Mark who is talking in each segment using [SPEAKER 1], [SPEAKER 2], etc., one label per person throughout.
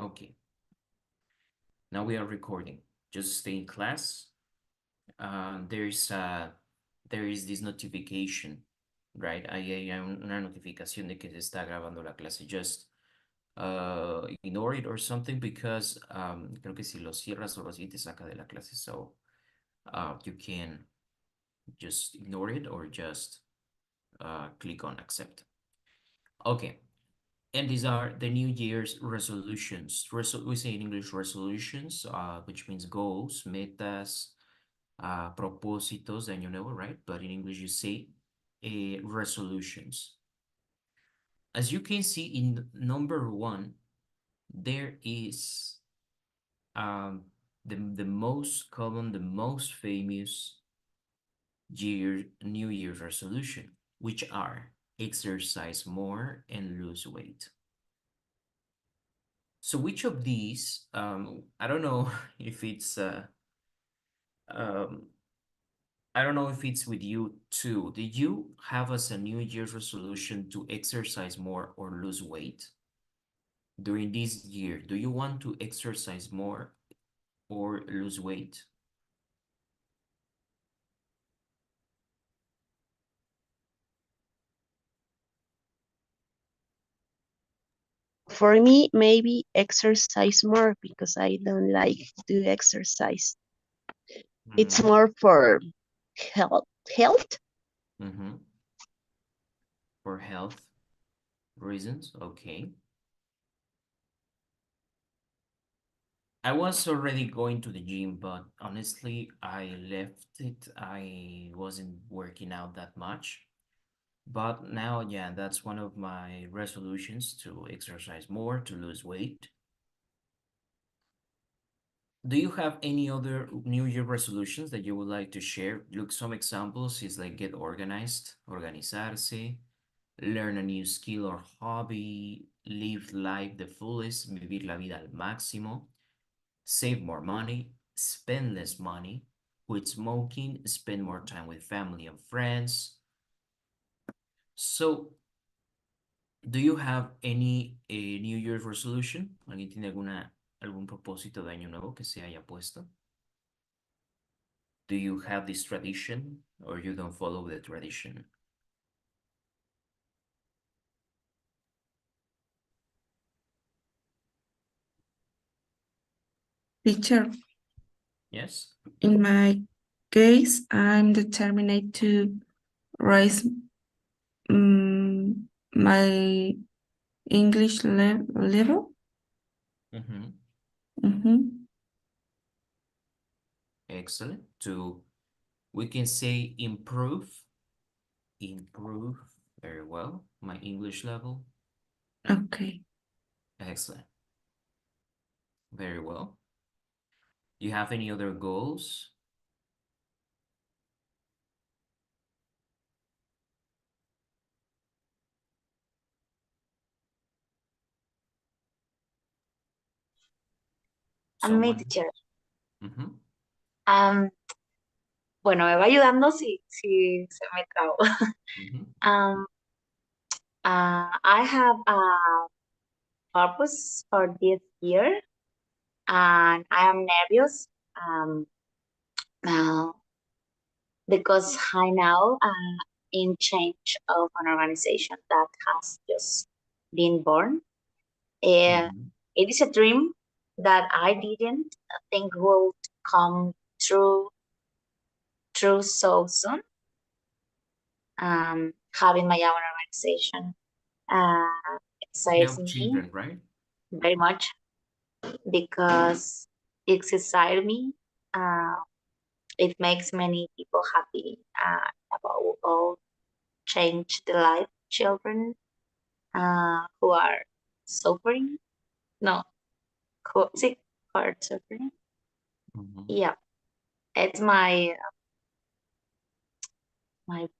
[SPEAKER 1] Okay. Now we are recording. Just stay in class. There is this notification, right? Hay una notificación de que se está grabando la clase. Just ignore it or something because creo que si lo cierras o así te saca de la clase. So you can just ignore it or just click on accept. Okay. And these are the New Year's resolutions. We say in English resolutions, which means goals, metas, propósitos de año nuevo, right? But in English you say resolutions. As you can see in number 1, there is the most common, the most famous New Year's resolution, which are exercise more and lose weight. So which of these, I don't know if it's, I don't know if it's with you too. Did you have as a New Year's resolution to exercise more or lose weight during this year? Do you want to exercise more or lose weight?
[SPEAKER 2] For me, maybe exercise more because I don't like to exercise. It's more for health. Health?
[SPEAKER 1] For health reasons, okay. I was already going to the gym, but honestly, I left it. I wasn't working out that much. But now, yeah, that's one of my resolutions to exercise more, to lose weight. Do you have any other New Year resolutions that you would like to share? Look, some examples is like get organized, organizarse, learn a new skill or hobby, live life the fullest, vivir la vida al máximo, save more money, spend less money, quit smoking, spend more time with family and friends. So, do you have any New Year's resolution? ¿Alguien tiene algún propósito de año nuevo que se haya puesto? Do you have this tradition or you don't follow the tradition?
[SPEAKER 3] Teacher,
[SPEAKER 1] Yes?
[SPEAKER 3] in my case, I'm determined to raise my English level.
[SPEAKER 1] Excellent. We can say improve. Very well. My English level.
[SPEAKER 3] Okay.
[SPEAKER 1] Excellent. Very well. You have any other goals?
[SPEAKER 4] I'm me, teacher.
[SPEAKER 1] Mhm.
[SPEAKER 4] Bueno, me va ayudando si se me trabo. I have a purpose for this year, and I am nervous because I now in change of an organization that has just been born. It is a dream that I didn't think would come true so soon. Having my own organization excites
[SPEAKER 1] Help
[SPEAKER 4] me
[SPEAKER 1] children, right?
[SPEAKER 4] very much because it excites me. It makes many people happy about all change the life of children who are suffering. No, who are suffering. Yeah, it's my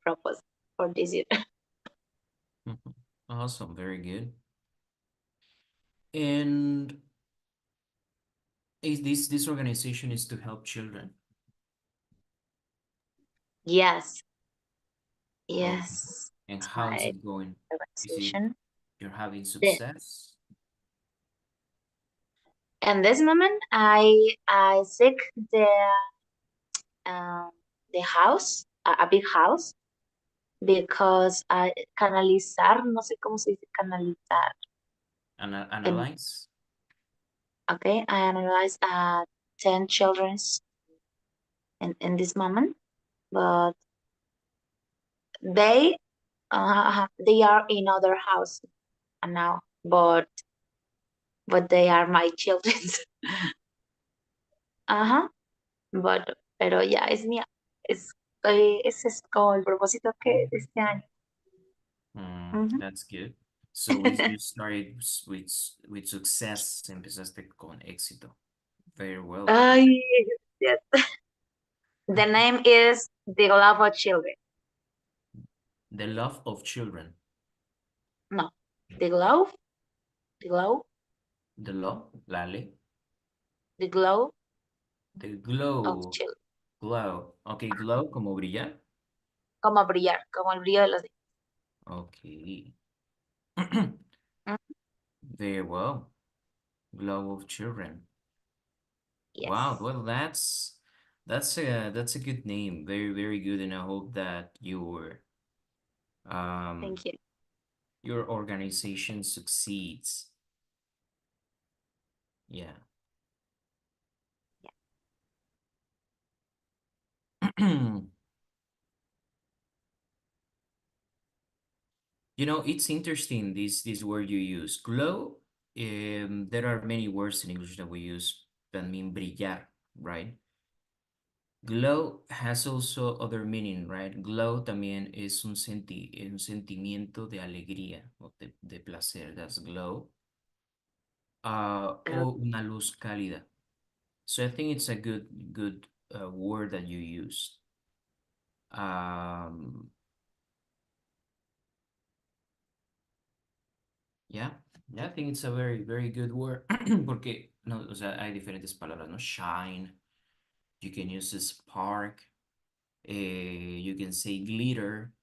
[SPEAKER 4] purpose for this year.
[SPEAKER 1] Awesome, very good. And is this organization is to help children?
[SPEAKER 4] Yes.
[SPEAKER 1] Okay. And how is it going? You're having success?
[SPEAKER 4] in this moment, I seek the house, a big house, because I canalizar, no sé cómo se dice canalizar.
[SPEAKER 1] Analyze.
[SPEAKER 4] Okay, I analyze 10 children's in this moment, but they are in other house now, but they are my children. Ajá, pero ya es mía, ese es como el propósito que de este año. Ujú.
[SPEAKER 1] That's good. So you started with success, empezaste con éxito. Very well.
[SPEAKER 4] Ay, yes. The name is The Love of Children.
[SPEAKER 1] The love of children.
[SPEAKER 4] No, The Glow, The Glow,
[SPEAKER 1] The love, Lale.
[SPEAKER 4] The Glow
[SPEAKER 1] The
[SPEAKER 4] of
[SPEAKER 1] glow.
[SPEAKER 4] Children.
[SPEAKER 1] Glow. Okay, glow como brillar.
[SPEAKER 4] Como brillar, como el brillo de los días.
[SPEAKER 1] Okay.
[SPEAKER 4] Mm,
[SPEAKER 1] Very well. Glow of children.
[SPEAKER 4] yes.
[SPEAKER 1] Wow, well that's a good name. Very, very good. And I hope that
[SPEAKER 4] Thank you.
[SPEAKER 1] your organization succeeds. Yeah. You know, it's interesting this word you use. Glow, there are many words in English that we use that mean brillar, right? Glow has also other meaning, right? Glow también es un sentimiento de alegría o de placer. That's glow. O una luz cálida. So I think it's a good word that you used. Yeah, I think it's a very, very good word. Porque, no, o sea, hay diferentes palabras, ¿no? Shine, you can use spark, you can say glitter,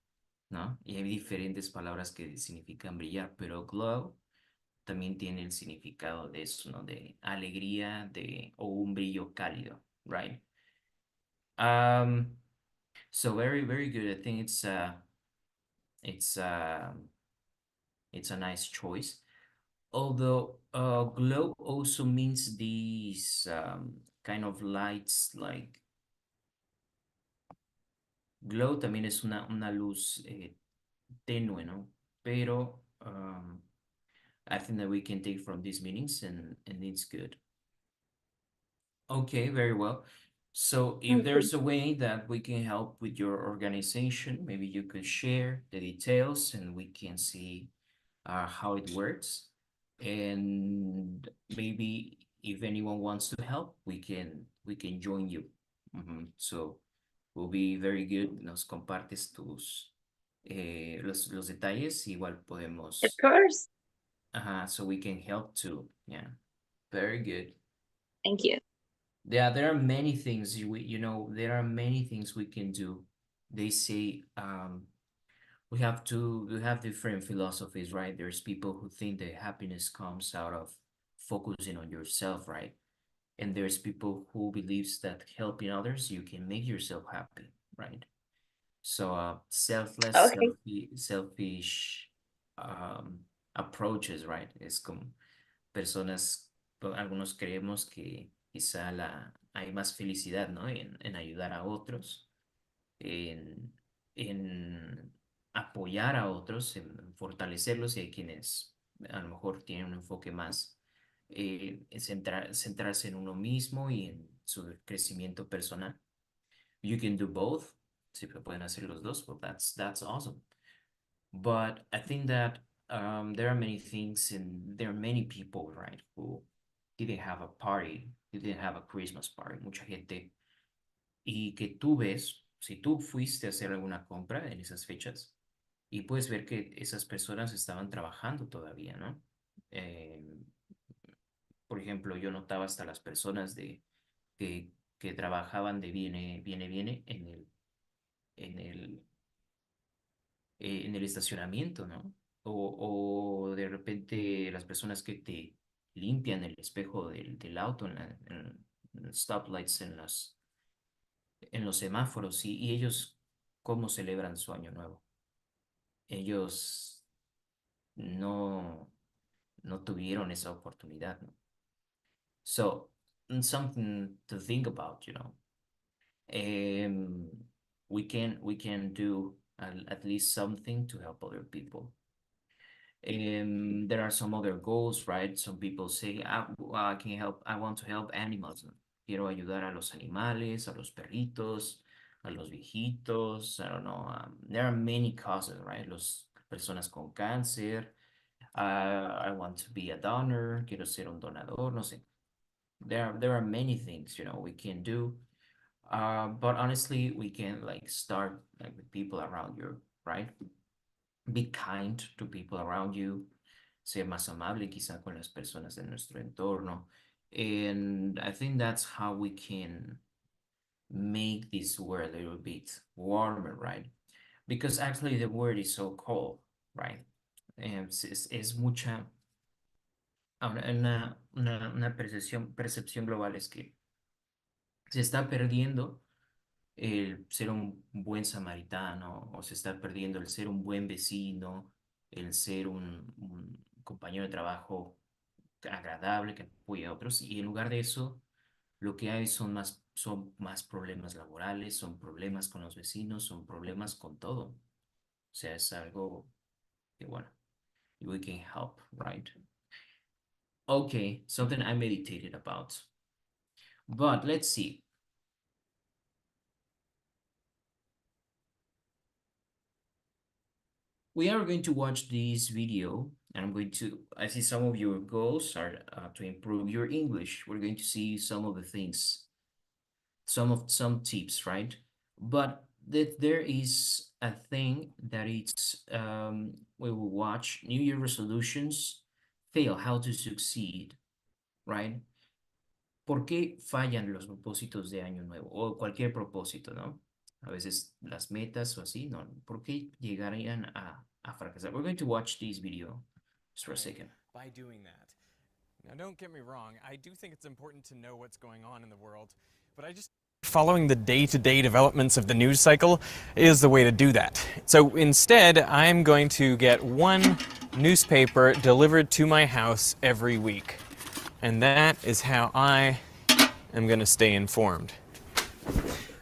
[SPEAKER 1] ¿no? Y hay diferentes palabras que significan brillar, pero glow también tiene el significado de eso, ¿no? De alegría, o un brillo cálido, right? So very, very good. I think it's it's a nice choice. Although glow also means these kind of lights, like glow también es una luz tenue, ¿no? Pero I think that we can take from these meanings and it's good. Okay, very well. So if
[SPEAKER 4] Thank
[SPEAKER 1] there's a way that we can help with your organization, maybe you could share the details and we can see how it works. And maybe if anyone wants to help, we can join you. So will be very good. Nos compartes los detalles, igual
[SPEAKER 4] Of
[SPEAKER 1] podemos,
[SPEAKER 4] course.
[SPEAKER 1] so we can help too. Yeah, very good.
[SPEAKER 4] Thank you.
[SPEAKER 1] Yeah, there are many things there are many things we can do. They say we have different philosophies, right? There's people who think that happiness comes out of focusing on yourself, right? And there's people who believes that helping others, you can make yourself happy, right? So selfless,
[SPEAKER 4] Okay.
[SPEAKER 1] selfish approaches, right? Es como personas, algunos creemos que quizá hay más felicidad, ¿no? En ayudar a otros, en, en apoyar a otros, en fortalecerlos, y hay quienes a lo mejor tienen un enfoque más en centrarse en uno mismo y en su crecimiento personal. You can do both. Si pueden hacer los dos, well, that's awesome. But I think that there are many things and there are many people, right, who didn't have a party, didn't have a Christmas party. Mucha gente. Y que tú ves, si tú fuiste a hacer alguna compra en esas fechas, y puedes ver que esas personas estaban trabajando todavía, ¿no? Por ejemplo, yo notaba hasta las personas que trabajaban de viene en el, en el estacionamiento, ¿no? O de repente las personas que limpian el espejo del auto en los stoplights, en los semáforos, y ellos, ¿cómo celebran su año nuevo? Ellos no, no tuvieron esa oportunidad, ¿no? So, something to think about, you know. We can do at least something to help other people. There are some other goals, right? Some people say, I can help, I want to help animals. Quiero ayudar a los animales, a los perritos, a los viejitos. I don't know. There are many causes, right? Los personas con cáncer. I want to be a donor. Quiero ser un donador. No sé. There are many things, you know, we can do. But honestly, we can like start like with people around you, right? Be kind to people around you. Ser más amable quizá con las personas de nuestro entorno. And I think that's how we can make this world a little bit warmer, right? Because actually the world is so cold, right? Es mucha... Una percepción global es que se está perdiendo el ser un buen samaritano, o se está perdiendo el ser un buen vecino, el ser un compañero de trabajo agradable que apoya a otros, y en lugar de eso, lo que hay son más problemas laborales, son problemas con los vecinos, son problemas con todo. O sea, es algo que, bueno, we can help, right? Okay, something I meditated about. But let's see. We are going to watch this video, and I see some of your goals are to improve your English. We're going to see some of the things, some tips, right? But there is a thing that it's, we will watch New Year resolutions fail, how to succeed, right? ¿Por qué fallan los propósitos de año nuevo? O cualquier propósito, ¿no? A veces las metas o así, ¿no? ¿Por qué llegarían a fracasar? We're going to watch this video just for a second.
[SPEAKER 5] By doing that. Now, don't get me wrong, I do think it's important to know what's going on in the world, but I just... Following the day-to-day developments of the news cycle is the way to do that. So instead, I'm going to get one newspaper delivered to my house every week. And that is how I am going to stay informed.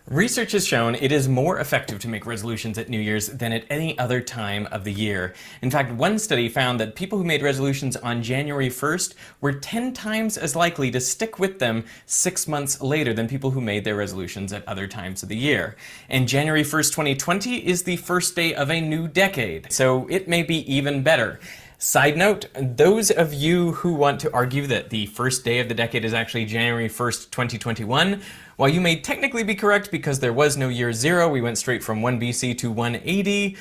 [SPEAKER 5] Research has shown it is more effective to make resolutions at New Year's than at any other time of the year. In fact, one study found that people who made resolutions on January 1st were 10 times as likely to stick with them 6 months later than people who made their resolutions at other times of the year. And January 1st, 2020 is the first day of a new decade, so it may be even better. Side note, those of you who want to argue that the first day of the decade is actually January 1st, 2021, while you may technically be correct because there was no year zero, we went straight from 1 BC to 180,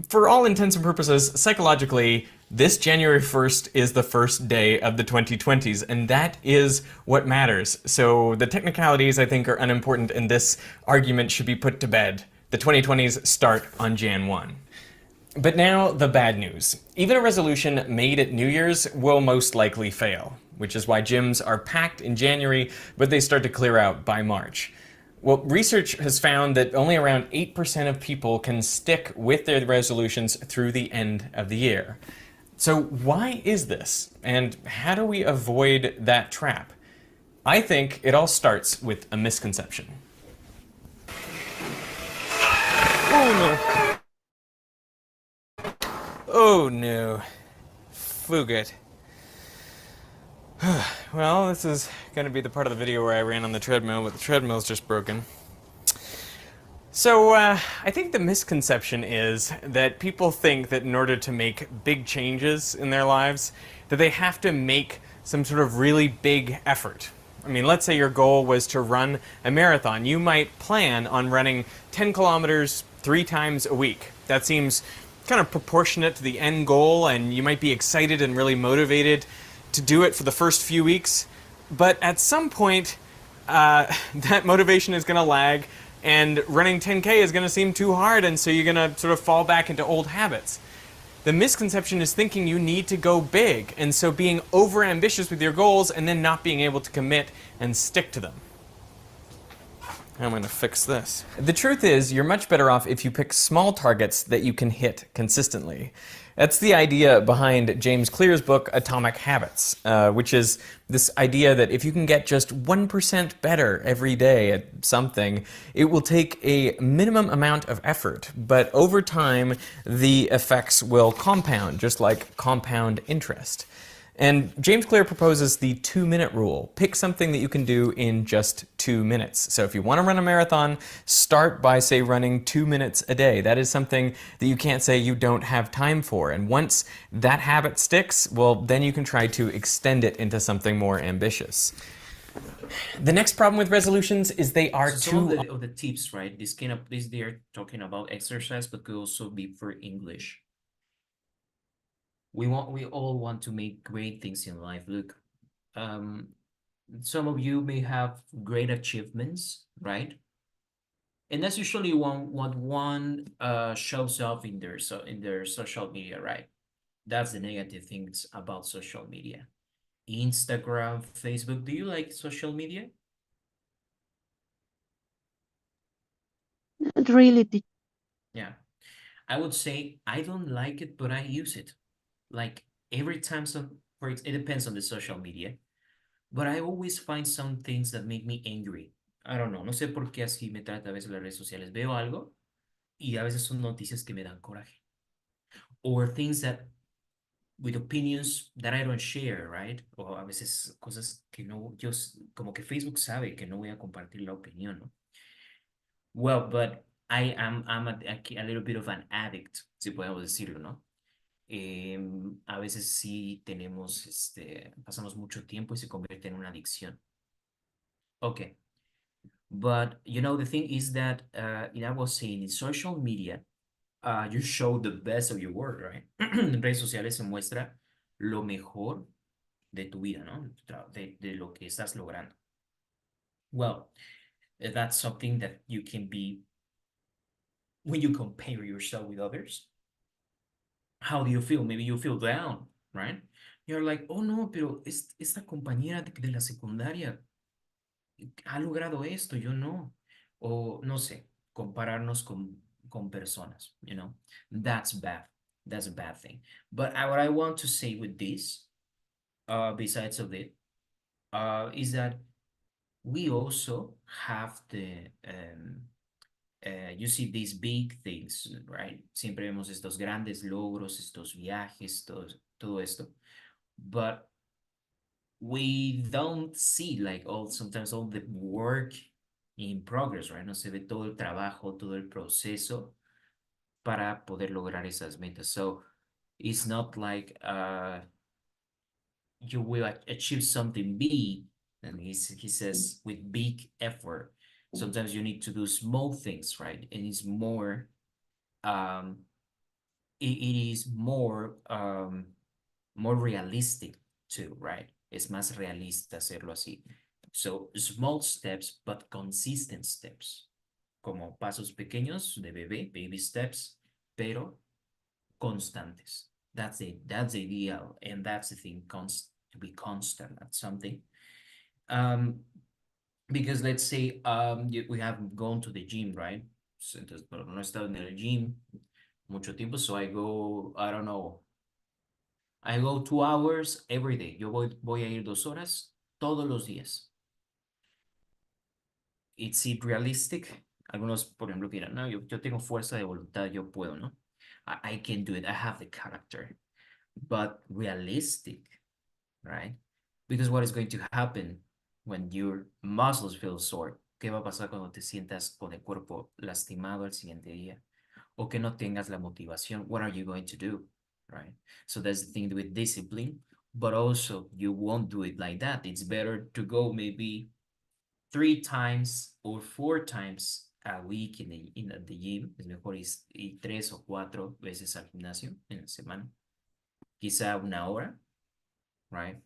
[SPEAKER 5] for all intents and purposes, psychologically, this January 1st is the first day of the 2020s, and that is what matters. So the technicalities, I think, are unimportant, and this argument should be put to bed. The 2020s start on Jan 1. But now, the bad news. Even a resolution made at New Year's will most likely fail, which is why gyms are packed in January, but they start to clear out by March. Well, research has found that only around 8% of people can stick with their resolutions through the end of the year. So why is this? And how do we avoid that trap? I think it all starts with a misconception. Oh no. Oh no, Fugit. Well, this is going to be the part of the video where I ran on the treadmill, but the treadmill's just broken. So, I think the misconception is that people think that in order to make big changes in their lives, that they have to make some sort of really big effort. I mean, let's say your goal was to run a marathon. You might plan on running 10 kilometers 3 times a week. That seems kind of proportionate to the end goal, and you might be excited and really motivated to do it for the first few weeks. But at some point, that motivation is going to lag, and running 10K is going to seem too hard, and so you're going to sort of fall back into old habits. The misconception is thinking you need to go big, and so being overambitious with your goals and then not being able to commit and stick to them. I'm going to fix this. The truth is, you're much better off if you pick small targets that you can hit consistently. That's the idea behind James Clear's book, Atomic Habits, which is this idea that if you can get just 1% better every day at something, it will take a minimum amount of effort, but over time, the effects will compound, just like compound interest. And James Clear proposes the 2-minute rule. Pick something that you can do in just 2 minutes. So if you want to run a marathon, start by, say, running 2 minutes a day. That is something that you can't say you don't have time for. And once that habit sticks, well, then you can try to extend it into something more ambitious. The next problem with resolutions is they are
[SPEAKER 1] So
[SPEAKER 5] too...
[SPEAKER 1] some of the tips, right? This they are talking about exercise, but could also be for English. We all want to make great things in life. Look, some of you may have great achievements, right? And that's usually what one shows off in their social media, right? That's the negative things about social media. Instagram, Facebook. Do you like social media?
[SPEAKER 2] Not really.
[SPEAKER 1] Yeah. I would say I don't like it, but I use it. Like every time it depends on the social media, but I always find some things that make me angry. I don't know, no sé por qué así me trata a veces las redes sociales. Veo algo y a veces son noticias que me dan coraje. Or things that, with opinions that I don't share, right? O a veces cosas que no, como que Facebook sabe que no voy a compartir la opinión, ¿no? Well, but I'm a little bit of an addict, si podemos decirlo, ¿no? A veces sí pasamos mucho tiempo y se convierte en una adicción. Okay. But, the thing is that, I was saying, in social media, you show the best of your work, right? En redes sociales se muestra lo mejor de tu vida, ¿no? De lo que estás logrando. Well, that's something that you can be, when you compare yourself with others, how do you feel? Maybe you feel down, right? You're like, oh no, pero esta compañera de la secundaria ha logrado esto, yo no. O no sé, compararnos con personas, That's bad. That's a bad thing. But what I want to say with this, besides of it, is that we also have you see these big things, right? Siempre vemos estos grandes logros, estos viajes, todo esto. But we don't see sometimes all the work in progress, right? No se ve todo el trabajo, todo el proceso para poder lograr esas metas. So it's not like you will achieve something big, and he says with big effort. Sometimes you need to do small things, right? And it's more it is more realistic too, right? Es más realista hacerlo así. So, small steps, but consistent steps. Como pasos pequeños de bebé, baby steps, pero constantes. That's the ideal, and that's the thing, to be constant at something. Because let's say we have gone to the gym, right? So, entonces, pero no he estado en el gym mucho tiempo, so I go, I don't know, I go 2 hours every day. Yo voy a ir 2 horas todos los días. Is it realistic? Algunos, por ejemplo, dirán, no, yo tengo fuerza de voluntad, yo puedo, ¿no? I can do it, I have the character. But realistic, right? Because what is going to happen when your muscles feel sore? ¿Qué va a pasar cuando te sientas con el cuerpo lastimado al siguiente día? O que no tengas la motivación? What are you going to do? Right? So that's the thing with discipline, but also you won't do it like that. It's better to go maybe 3 times or 4 times a week in the gym. Es mejor ir 3 o 4 veces al gimnasio en la semana. Quizá 1 hora, right?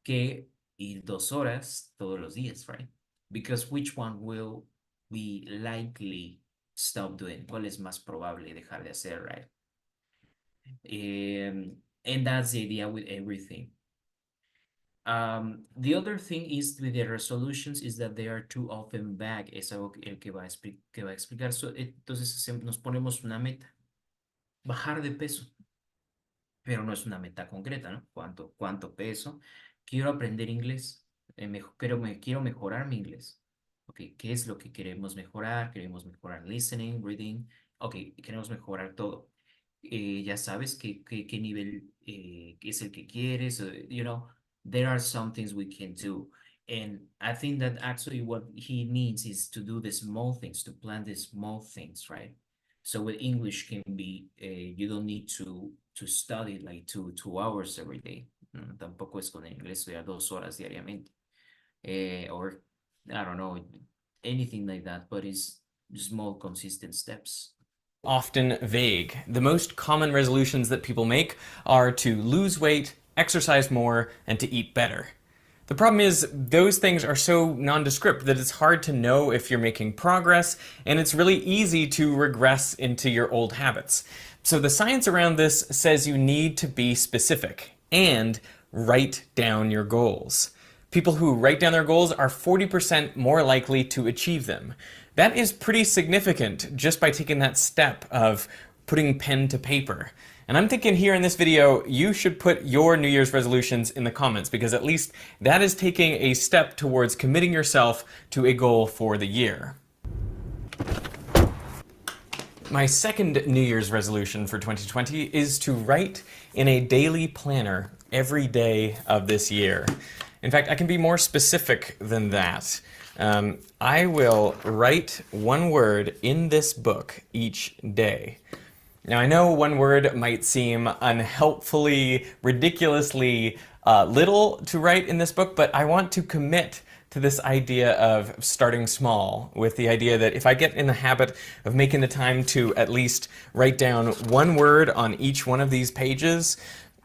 [SPEAKER 1] Que ir 2 horas todos los días, right? Because which one will we likely stop doing? ¿Cuál es más probable dejar de hacer, right? And that's the idea with everything. The other thing is with the resolutions is that they are too often vague. Es algo que va a explicar. Entonces nos ponemos una meta. Bajar de peso. Pero no es una meta concreta, ¿no? ¿Cuánto peso? Quiero aprender inglés. Quiero mejorar mi inglés. Ok, ¿qué es lo que queremos mejorar? Queremos mejorar listening, reading. Ok, queremos mejorar todo. Ya sabes qué nivel es el que quieres. There are some things we can do. And I think that actually what he means is to do the small things, to plan the small things, right? So with English can be, you don't need to study like 2 hours every day. Tampoco es con el inglés estudiar 2 horas diariamente. Or, I don't know, anything like that, but it's small, consistent steps.
[SPEAKER 5] Often vague. The most common resolutions that people make are to lose weight, exercise more, and to eat better. The problem is those things are so nondescript that it's hard to know if you're making progress, and it's really easy to regress into your old habits. So the science around this says you need to be specific and write down your goals. People who write down their goals are 40% more likely to achieve them. That is pretty significant just by taking that step of putting pen to paper. And I'm thinking here in this video, you should put your New Year's resolutions in the comments because at least that is taking a step towards committing yourself to a goal for the year. My second New Year's resolution for 2020 is to write in a daily planner every day of this year. In fact, I can be more specific than that. I will write one word in this book each day. Now, I know one word might seem unhelpfully, ridiculously little to write in this book, but I want to commit to this idea of starting small, with the idea that if I get in the habit of making the time to at least write down one word on each one of these pages,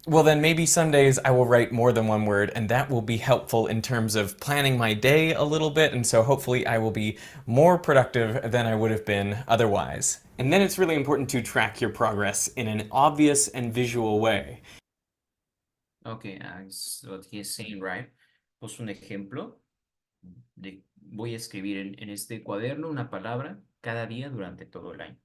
[SPEAKER 5] well, then maybe some days I will write more than one word, and that will be helpful in terms of planning my day a little bit, and so hopefully I will be more productive than I would have been otherwise. And then it's really important to track your progress in an obvious and visual way.
[SPEAKER 1] Okay, that's what he's saying, right? Pues un ejemplo voy a escribir en este cuaderno una palabra cada día durante todo el año.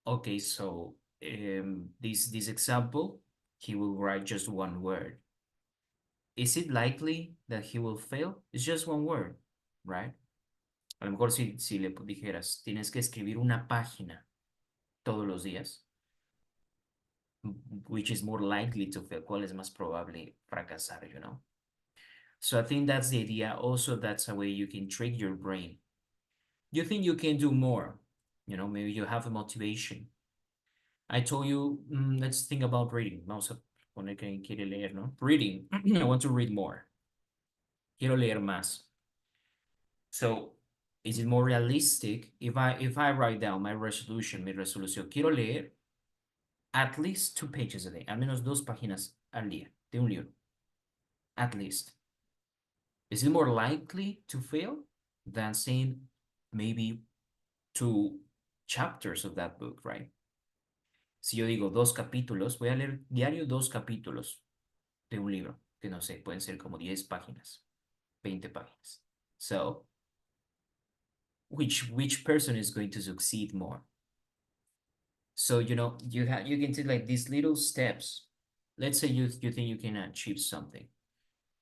[SPEAKER 1] Okay, so this example, he will write just one word. Is it likely that he will fail? It's just one word, right? A lo mejor si le dijeras, tienes que escribir una página todos los días, which is more likely to fail, ¿cuál es más probable fracasar, you know? So I think that's the idea. Also, that's a way you can trick your brain. You think you can do more, you know, maybe you have a motivation. I told you, let's think about reading. Vamos a poner que quiere leer, ¿no? Reading. I want to read more. Quiero leer más. So, is it more realistic if I write down my resolution, mi resolución? Quiero leer at least 2 pages a day, al menos 2 páginas al día de un libro. At least. Is it more likely to fail than saying maybe 2 chapters of that book, right? Si yo digo 2 capítulos, voy a leer diario 2 capítulos de un libro, que no sé, pueden ser como 10 páginas, 20 páginas. So, which person is going to succeed more? So, you know, you can take like these little steps. Let's say you think you can achieve something.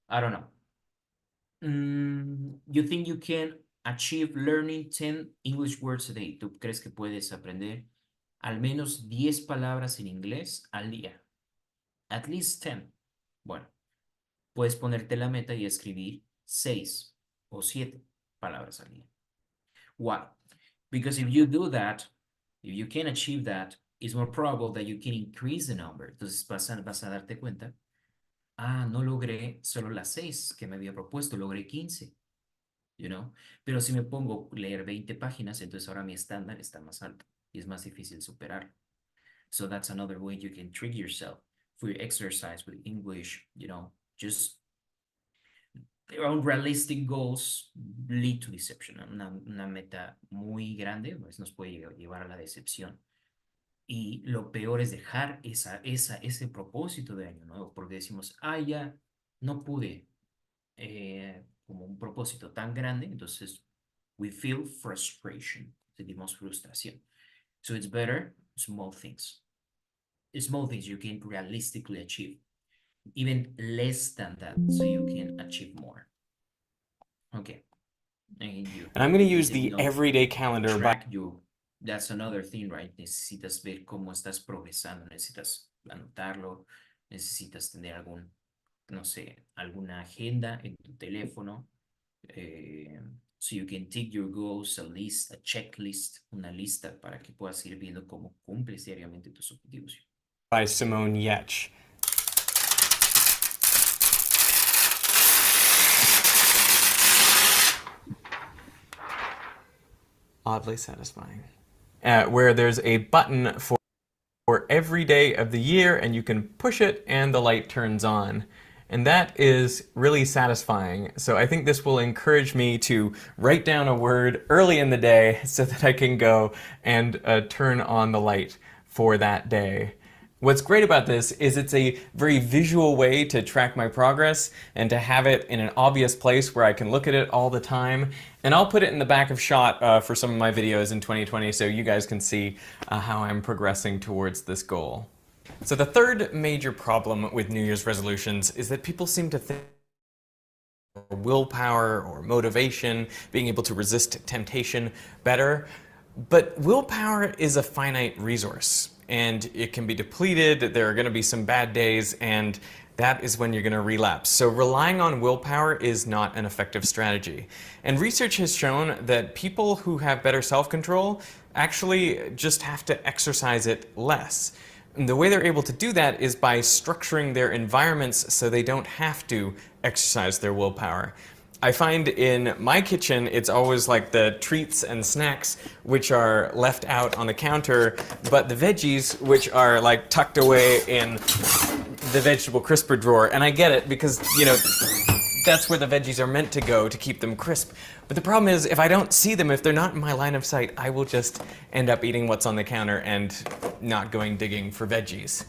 [SPEAKER 1] I don't know. You think you can achieve learning 10 English words a day? ¿Tú crees que puedes aprender al menos 10 palabras en inglés al día? At least 10. Bueno, puedes ponerte la meta y escribir 6 o 7 palabras al día. Why? Because if you do that, if you can achieve that, it's more probable that you can increase the number. Entonces vas a darte cuenta, no logré solo las 6 que me había propuesto, logré 15. You know? Pero si me pongo a leer 20 páginas, entonces ahora mi estándar está más alto y es más difícil superarlo. So that's another way you can trick yourself for your exercise with English, you know, just their own realistic goals lead to deception. Una meta muy grande pues nos puede llevar a la decepción. Y lo peor es dejar ese propósito de año nuevo, porque decimos, ya no pude, como un propósito tan grande, entonces we feel frustration, sentimos frustración. So it's better small things you can realistically achieve, even less than that, so you can achieve more. Okay, and you
[SPEAKER 5] And I'm going to use
[SPEAKER 1] you
[SPEAKER 5] the
[SPEAKER 1] know,
[SPEAKER 5] everyday calendar by
[SPEAKER 1] track you. That's another thing, right? Necesitas ver cómo estás progresando, necesitas anotarlo, necesitas tener no sé, alguna agenda en tu teléfono, so you can take your goals, a checklist, una lista para que puedas ir viendo cómo cumples diariamente tus objetivos.
[SPEAKER 5] Simone Yetch. Oddly satisfying. Where there's a button for every day of the year, and you can push it and the light turns on. And that is really satisfying. So I think this will encourage me to write down a word early in the day so that I can go and turn on the light for that day. What's great about this is it's a very visual way to track my progress and to have it in an obvious place where I can look at it all the time. And I'll put it in the back of shot for some of my videos in 2020 so you guys can see how I'm progressing towards this goal. So the third major problem with New Year's resolutions is that people seem to think willpower or motivation, being able to resist temptation better. But willpower is a finite resource and it can be depleted. There are going to be some bad days, and that is when you're going to relapse. So relying on willpower is not an effective strategy. And research has shown that people who have better self-control actually just have to exercise it less. And the way they're able to do that is by structuring their environments so they don't have to exercise their willpower. I find in my kitchen, it's always like the treats and snacks which are left out on the counter, but the veggies which are like tucked away in the vegetable crisper drawer. And I get it because, you know, that's where the veggies are meant to go to keep them crisp. But the problem is, if I don't see them, if they're not in my line of sight, I will just end up eating what's on the counter and not going digging for veggies.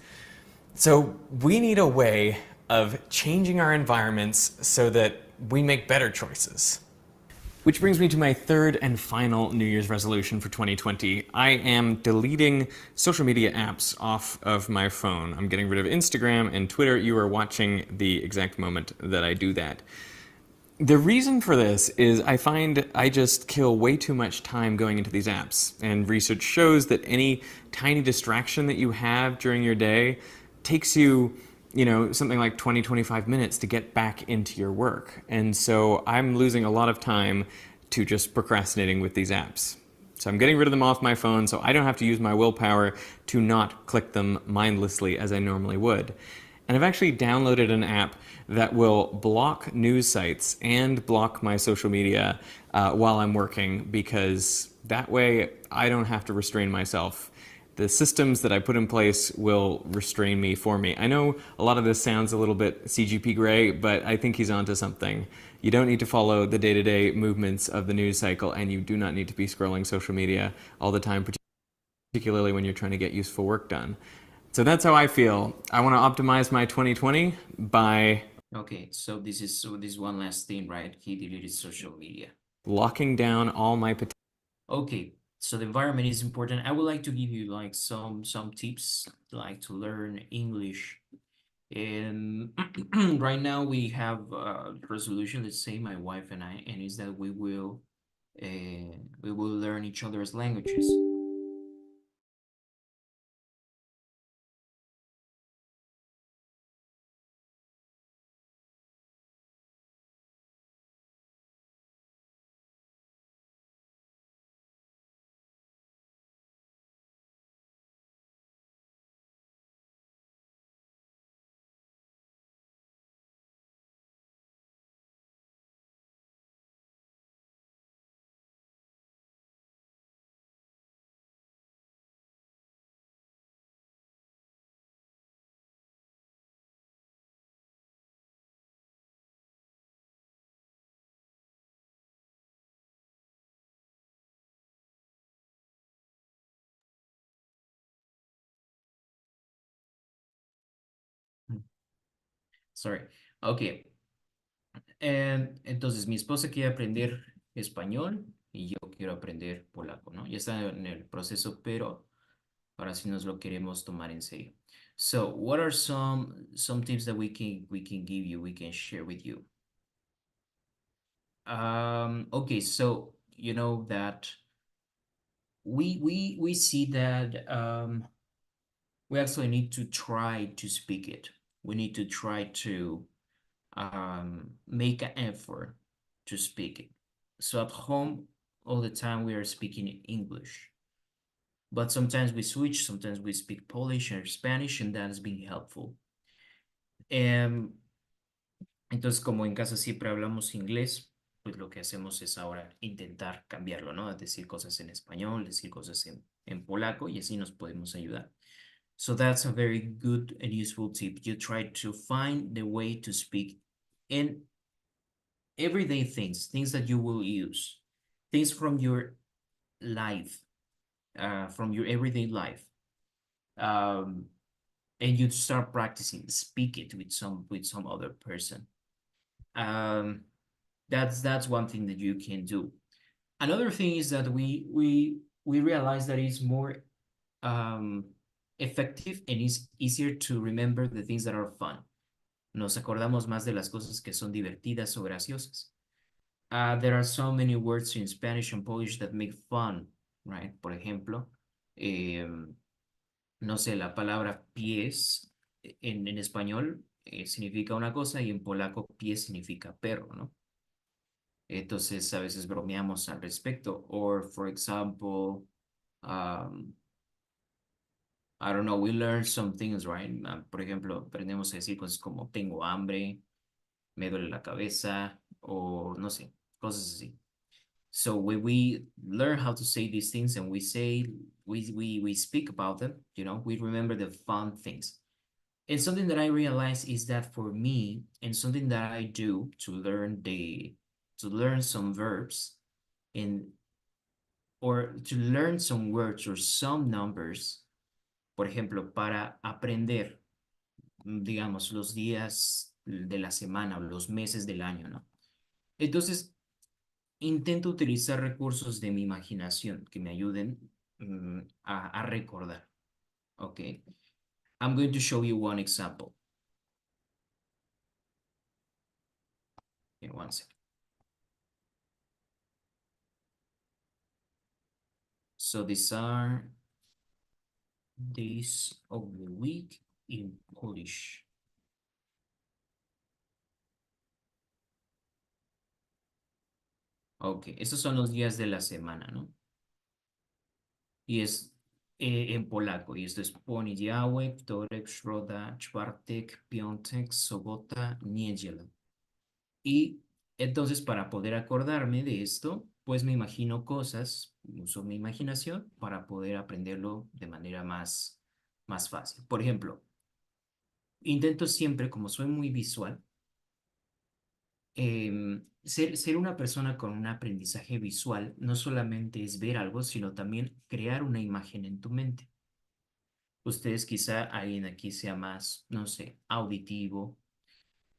[SPEAKER 5] So we need a way of changing our environments so that we make better choices. Which brings me to my third and final New Year's resolution for 2020. I am deleting social media apps off of my phone. I'm getting rid of Instagram and Twitter. You are watching the exact moment that I do that. The reason for this is I find I just kill way too much time going into these apps. And research shows that any tiny distraction that you have during your day takes you, something like 20, 25 minutes to get back into your work. And so I'm losing a lot of time to just procrastinating with these apps. So I'm getting rid of them off my phone so I don't have to use my willpower to not click them mindlessly as I normally would. And I've actually downloaded an app that will block news sites and block my social media while I'm working, because that way I don't have to restrain myself. The systems that I put in place will restrain me for me. I know a lot of this sounds a little bit CGP gray, but I think he's onto something. You don't need to follow the day-to-day movements of the news cycle, and you do not need to be scrolling social media all the time, particularly when you're trying to get useful work done. So that's how I feel. I want to optimize my 2020 by...
[SPEAKER 1] Okay, so this is one last thing, right? He deleted social media.
[SPEAKER 5] locking down all my potential.
[SPEAKER 1] Okay, so the environment is important. I would like to give you like some tips, like to learn English. And right now we have a resolution, let's say my wife and I, and is that we will learn each other's languages. Sorry. Okay. Entonces, mi esposa quiere aprender español y yo quiero aprender polaco, ¿no? Ya está en el proceso, pero ahora sí nos lo queremos tomar en serio. So, what are some tips that we can give you, we can share with you? Okay, so you know that we see that we actually need to try to speak it. We need to try to make an effort to speak it. So at home, all the time we are speaking English, but sometimes we switch, sometimes we speak Polish or Spanish, and that has been helpful. Entonces, como en casa siempre hablamos inglés, pues lo que hacemos es ahora intentar cambiarlo, ¿no? Decir cosas en español, decir cosas en polaco, y así nos podemos ayudar. So that's a very good and useful tip. You try to find the way to speak in everyday things that you will use, things from your life, from your everyday life. And you start practicing, speak it with some other person. That's one thing that you can do. Another thing is that we realize that it's more effective and it's easier to remember the things that are fun. Nos acordamos más de las cosas que son divertidas o graciosas. There are so many words in Spanish and Polish that make fun, right? Por ejemplo, no sé, la palabra pies en español significa una cosa y en polaco pie significa perro, ¿no? Entonces a veces bromeamos al respecto. Or, for example, I don't know, we learn some things, right? Por ejemplo, aprendemos a decir cosas como tengo hambre, me duele la cabeza, o no sé, cosas así. So when we learn how to say these things and we speak about them, you know, we remember the fun things. And something that I realize is that for me, and something that I do to learn some verbs or to learn some words or some numbers, por ejemplo, para aprender, digamos, los días de la semana o los meses del año, ¿no? Entonces, intento utilizar recursos de mi imaginación que me ayuden a recordar. Okay. I'm going to show you one example. In one second. So these are days of the week in Polish. Ok, estos son los días de la semana, ¿no? Y es en polaco, y esto es poniedziałek, wtorek, środa, czwartek, piątek, sobota, niedziela. Y entonces para poder acordarme de esto, pues me imagino cosas, uso mi imaginación para poder aprenderlo de manera más fácil. Por ejemplo, intento siempre, como soy muy visual, ser una persona con un aprendizaje visual no solamente es ver algo, sino también crear una imagen en tu mente. Ustedes quizá alguien aquí sea más, no sé, auditivo,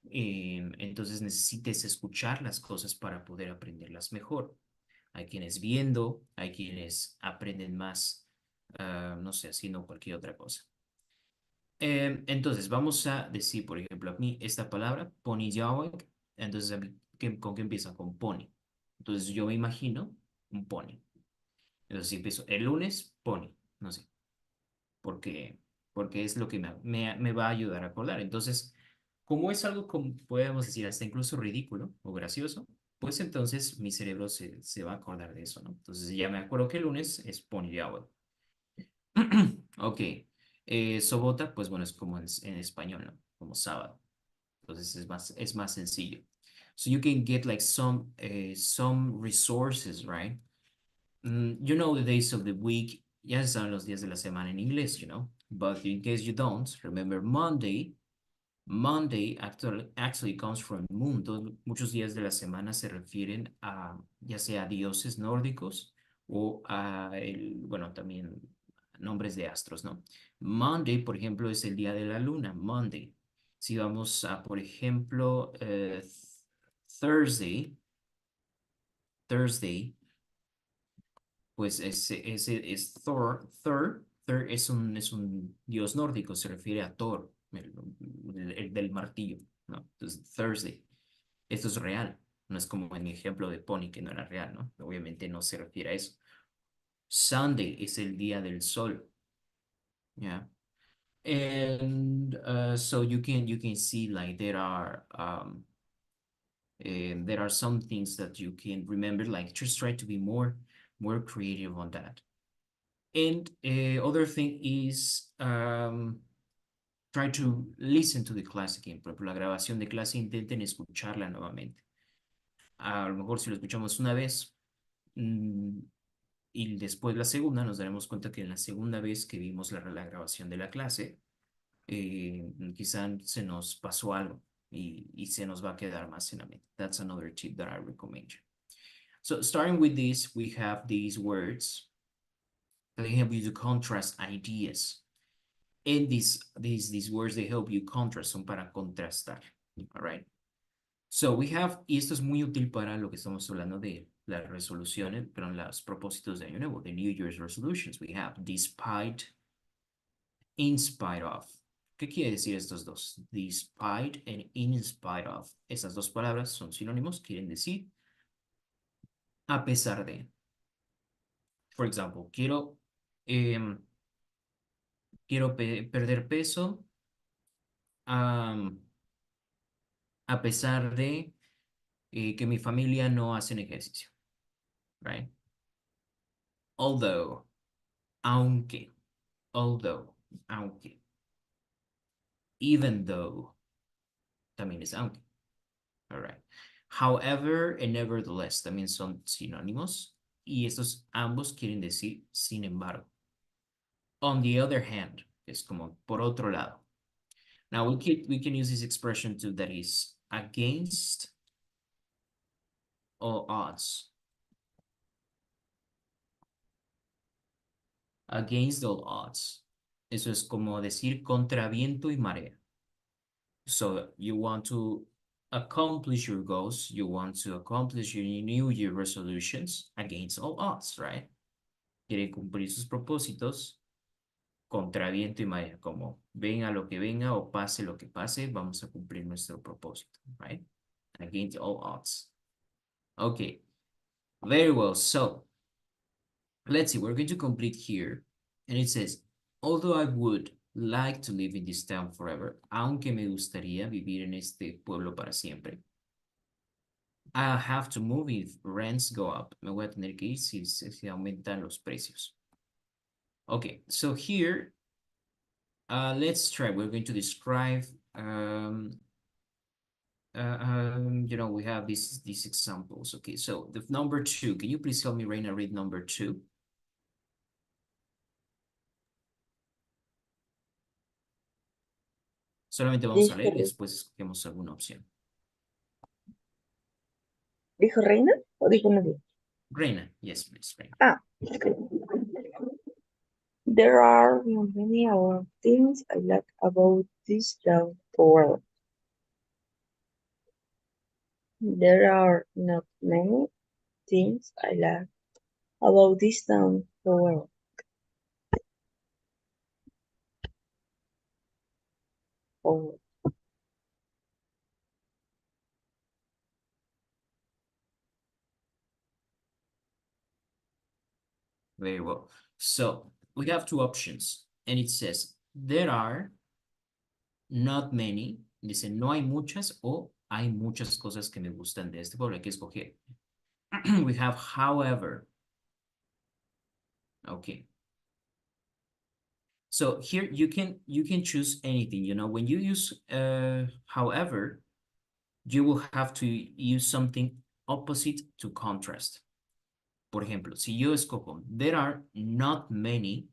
[SPEAKER 1] entonces necesites escuchar las cosas para poder aprenderlas mejor. Hay quienes viendo, hay quienes aprenden más, no sé, haciendo cualquier otra cosa. Entonces, vamos a decir, por ejemplo, a mí esta palabra, poniedziałek, entonces, ¿con qué empieza? Con pony. Entonces, yo me imagino un pony. Entonces, si empiezo el lunes, pony, no sé, porque, porque es lo que me va a ayudar a acordar. Entonces, como es algo, como podemos decir, hasta incluso ridículo o gracioso, pues entonces mi cerebro se va a acordar de eso, ¿no? Entonces, ya me acuerdo que el lunes es poniedziałek. Ok. Sobota, pues bueno, es como en español, ¿no? Como sábado. Entonces es más sencillo. So you can get like some resources, right? You know the days of the week. Ya saben los días de la semana en inglés, you know? But in case you don't, remember Monday. Monday actually comes from moon. Muchos días de la semana se refieren a ya sea dioses nórdicos o a bueno, también nombres de astros, ¿no? Monday, por ejemplo, es el día de la luna, Monday. Si vamos a, por ejemplo, Thursday, pues ese es Thor. Thor es un dios nórdico, se refiere a Thor, el del martillo, ¿no? Entonces, Thursday. Esto es real, no es como en mi ejemplo de Pony que no era real, ¿no? Obviamente no se refiere a eso. Sunday es el día del sol, ¿ya? And so you can see like there are some things that you can remember, like just try to be more creative on that. And other thing is try to listen to the class again. Por ejemplo, la grabación de clase, intenten escucharla nuevamente. A lo mejor si lo escuchamos una vez y después la segunda, nos daremos cuenta que en la segunda vez que vimos la grabación de la clase, quizá se nos pasó algo y se nos va a quedar más en la mente. That's another tip that I recommend you. So starting with this, we have these words that help you to contrast ideas. And these words, they help you contrast, son para contrastar, all right? So we have, y esto es muy útil para lo que estamos hablando de las resoluciones, pero en los propósitos de Año Nuevo, the New Year's resolutions, we have despite, in spite of. ¿Qué quiere decir estos dos? Despite and in spite of. Esas dos palabras son sinónimos, quieren decir a pesar de. For example, quiero perder peso a pesar de que mi familia no hacen ejercicio, right? Although, aunque, even though, también es aunque, all right. However and nevertheless, también son sinónimos, y estos ambos quieren decir sin embargo. On the other hand, es como por otro lado. Now we can use this expression too, that is against all odds. Against all odds. Eso es como decir contra viento y marea. So you want to accomplish your goals, you want to accomplish your New Year resolutions against all odds, right? Quiere cumplir sus propósitos contra viento y marea, como venga lo que venga o pase lo que pase, vamos a cumplir nuestro propósito, right? Against all odds. Okay, very well. So let's see, we're going to complete here. And it says, although I would like to live in this town forever, aunque me gustaría vivir en este pueblo para siempre, I have to move if rents go up. Me voy a tener que ir si aumentan los precios. Okay, so here, let's try. We're going to describe, we have these examples. Okay, so the number 2, can you please help me, Reina, read number 2? Solamente vamos a leer y después escogemos alguna opción.
[SPEAKER 6] ¿Dijo Reina o dijo Nadia?
[SPEAKER 1] Reina, yes, please, Reina.
[SPEAKER 6] Okay. There are not many other things I like about this town world. There are not many things I like about this town world. Oh.
[SPEAKER 1] Very well. So we have 2 options, and it says, there are not many. Dice, no hay muchas o hay muchas cosas que me gustan de este pueblo. Hay que escoger. We have however. Okay. So here you can choose anything, when you use however, you will have to use something opposite to contrast. Por ejemplo, si yo escojo, there are not many,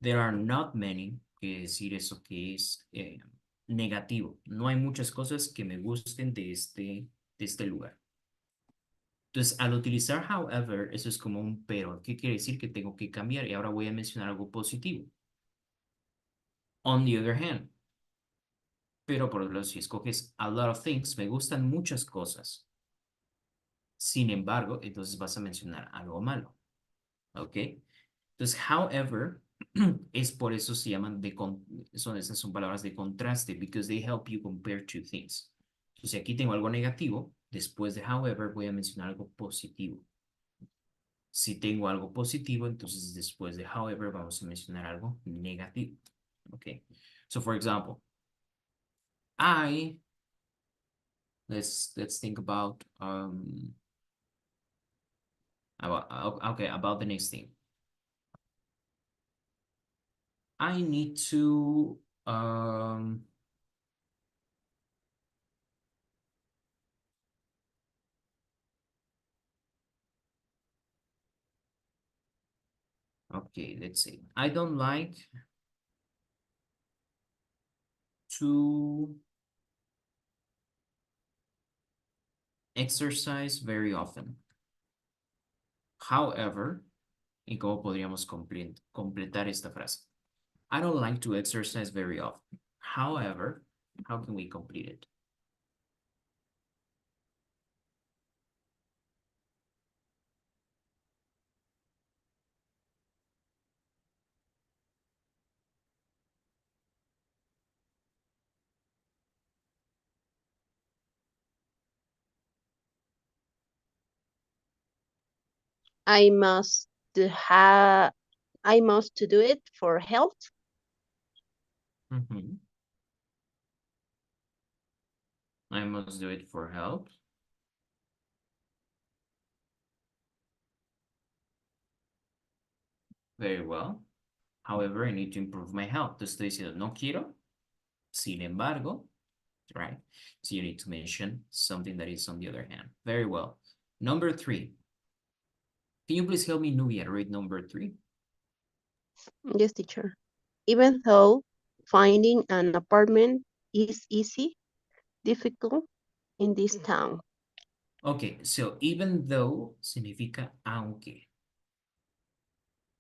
[SPEAKER 1] quiere decir eso que es negativo. No hay muchas cosas que me gusten de este lugar. Entonces, al utilizar however, eso es como un pero. ¿Qué quiere decir? Que tengo que cambiar y ahora voy a mencionar algo positivo. On the other hand, Pero por ejemplo, si escoges a lot of things, me gustan muchas cosas. Sin embargo, entonces vas a mencionar algo malo. ¿Ok? Entonces, however, es por eso se llaman esas son palabras de contraste, because they help you compare two things. Entonces, si aquí tengo algo negativo, después de however voy a mencionar algo positivo. Si tengo algo positivo, entonces después de however vamos a mencionar algo negativo. Okay. So for example, let's think about about the next thing. I need to okay, let's see. I don't like to exercise very often. However, ¿y cómo podríamos completar esta frase? I don't like to exercise very often. However, how can we complete it?
[SPEAKER 2] I must have, I must to do it for health.
[SPEAKER 1] Mhm. I must do it for health. Very well. However, I need to improve my health. Te estoy diciendo, no quiero. Sin embargo, right? So you need to mention something that is on the other hand. Very well. Number 3. Can you please help me, Nubia, read number 3?
[SPEAKER 2] Yes, teacher. Even though finding an apartment is easy, difficult in this town.
[SPEAKER 1] Okay, so even though significa aunque.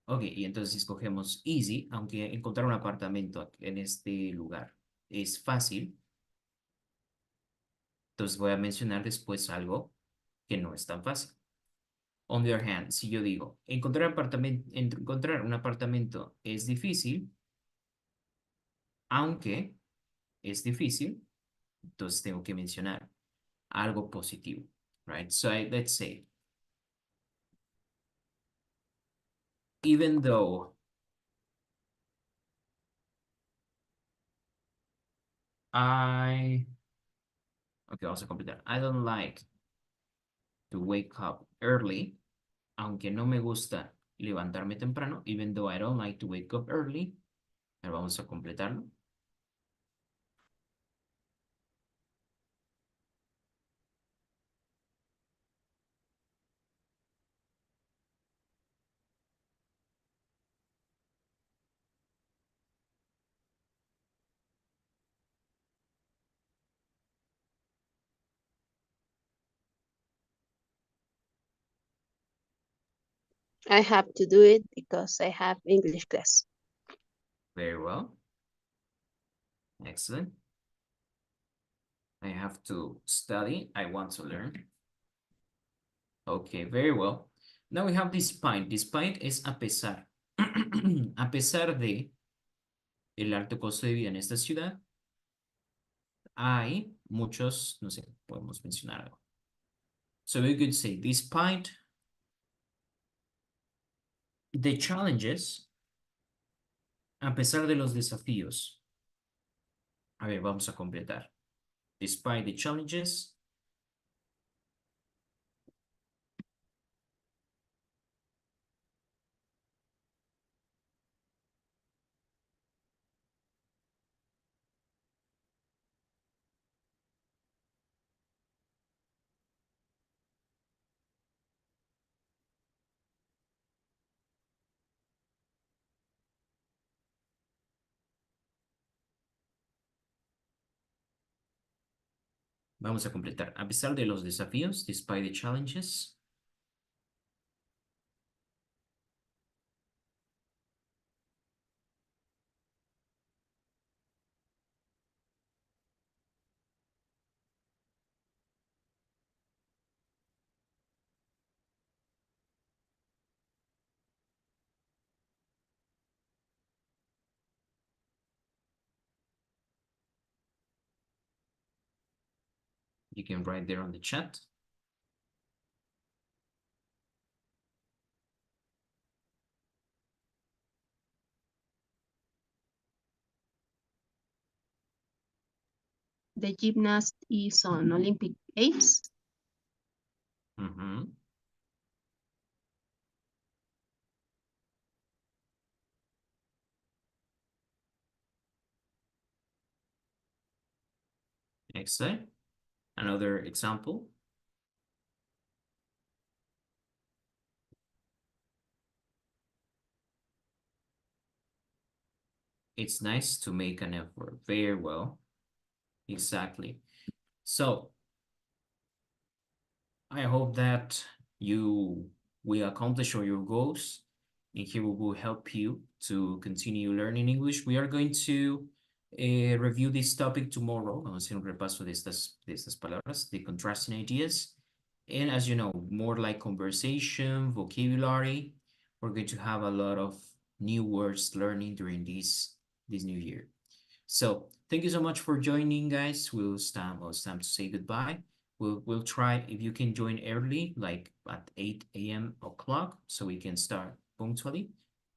[SPEAKER 1] Ok, y entonces escogemos easy, aunque encontrar un apartamento en este lugar es fácil. Entonces voy a mencionar después algo que no es tan fácil. On the other hand, si yo digo, encontrar un apartamento es difícil, aunque es difícil, entonces tengo que mencionar algo positivo, right? So let's say, even though okay, vamos a completar. I don't like to wake up early, aunque no me gusta levantarme temprano, even though I don't like to wake up early. Ahora vamos a completarlo.
[SPEAKER 2] I have to do it because I have English class.
[SPEAKER 1] Very well. Excellent. I have to study. I want to learn. Okay, very well. Now we have despite. Despite es a pesar. A pesar de el alto costo de vida en esta ciudad, hay muchos, no sé, podemos mencionar algo. So we could say, despite the challenges, a pesar de los desafíos. A ver, vamos a completar. Despite the challenges. Vamos a completar. A pesar de los desafíos, despite the challenges. You can write there on the chat.
[SPEAKER 2] The gymnast is on Olympic Games.
[SPEAKER 1] Mhm. Excellent. Another example. It's nice to make an effort. Very well. Exactly. So I hope that you will accomplish all your goals, and here we will help you to continue learning English. We are going to review this topic tomorrow. Vamos a hacer un repaso de estas palabras, de contrasting ideas. And as you know, more like conversation, vocabulary. We're going to have a lot of new words learning during this new year. So thank you so much for joining, guys. It's time to say goodbye. We'll try if you can join early, like at 8 a.m. o'clock, so we can start punctually.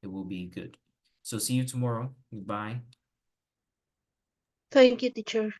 [SPEAKER 1] It will be good. So see you tomorrow. Goodbye.
[SPEAKER 2] Thank you, teacher.